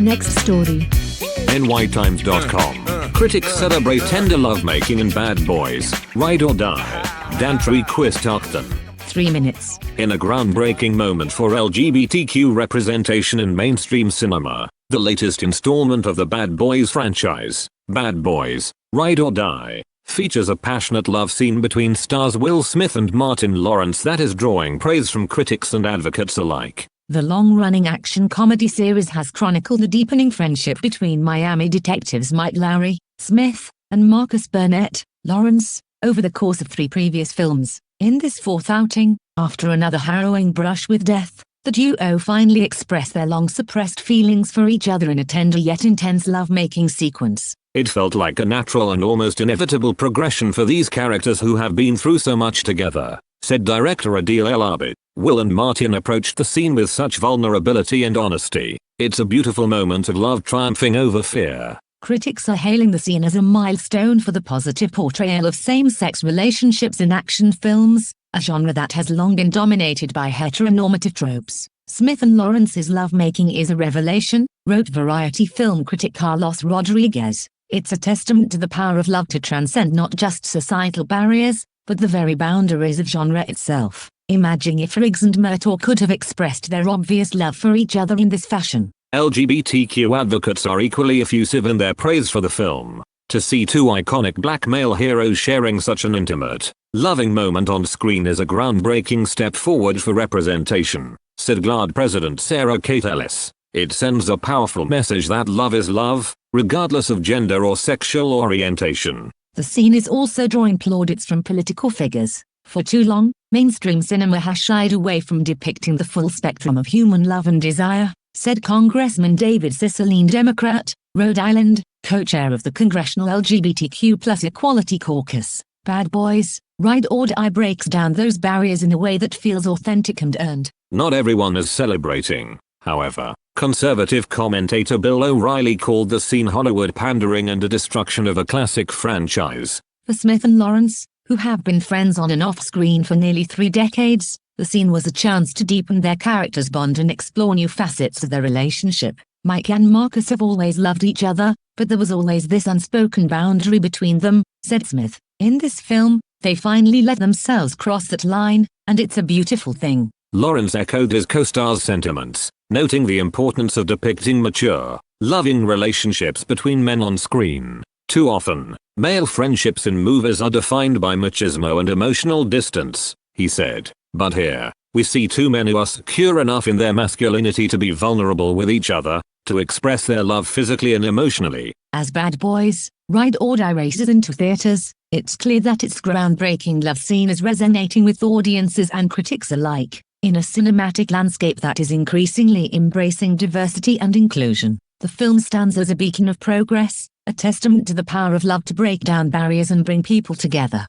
Next story. nytimes.com. Critics celebrate tender lovemaking in Bad Boys, Ride or Die. Dantry Quist-Octon. 3 minutes. In a groundbreaking moment for LGBTQ representation in mainstream cinema, the latest installment of the Bad Boys franchise, Bad Boys, Ride or Die, features a passionate love scene between stars Will Smith and Martin Lawrence that is drawing praise from critics and advocates alike. The long-running action comedy series has chronicled the deepening friendship between Miami detectives Mike Lowry, Smith, and Marcus Burnett, Lawrence, over the course of 3 previous films. In this 4th outing, after another harrowing brush with death, the duo finally express their long-suppressed feelings for each other in a tender yet intense love-making sequence. It felt like a natural and almost inevitable progression for these characters who have been through so much together, said director Adil El Abid. Will and Martin approached the scene with such vulnerability and honesty. It's a beautiful moment of love triumphing over fear. Critics are hailing the scene as a milestone for the positive portrayal of same-sex relationships in action films, a genre that has long been dominated by heteronormative tropes. Smith and Lawrence's lovemaking is a revelation, wrote Variety film critic Carlos Rodriguez. It's a testament to the power of love to transcend not just societal barriers, but the very boundaries of genre itself. Imagine if Riggs and Murtaugh could have expressed their obvious love for each other in this fashion. LGBTQ advocates are equally effusive in their praise for the film. To see 2 iconic black male heroes sharing such an intimate, loving moment on screen is a groundbreaking step forward for representation, said GLAAD President Sarah Kate Ellis. It sends a powerful message that love is love, regardless of gender or sexual orientation. The scene is also drawing plaudits from political figures. For too long, mainstream cinema has shied away from depicting the full spectrum of human love and desire, said Congressman David Cicilline, Democrat, Rhode Island, co-chair of the Congressional LGBTQ+ Equality Caucus. Bad Boys, Ride or Die breaks down those barriers in a way that feels authentic and earned. Not everyone is celebrating, however. Conservative commentator Bill O'Reilly called the scene Hollywood pandering and a destruction of a classic franchise. For Smith and Lawrence, who have been friends on and off screen for nearly 3 decades, the scene was a chance to deepen their characters' bond and explore new facets of their relationship. Mike and Marcus have always loved each other, but there was always this unspoken boundary between them, said Smith. In this film, they finally let themselves cross that line, and it's a beautiful thing. Lawrence echoed his co-star's sentiments, noting the importance of depicting mature, loving relationships between men on screen. Too often, male friendships in movies are defined by machismo and emotional distance, he said. But here, we see 2 men who are secure enough in their masculinity to be vulnerable with each other, to express their love physically and emotionally. As Bad Boys, Ride or Die races into theaters, it's clear that its groundbreaking love scene is resonating with audiences and critics alike. In a cinematic landscape that is increasingly embracing diversity and inclusion, the film stands as a beacon of progress, a testament to the power of love to break down barriers and bring people together.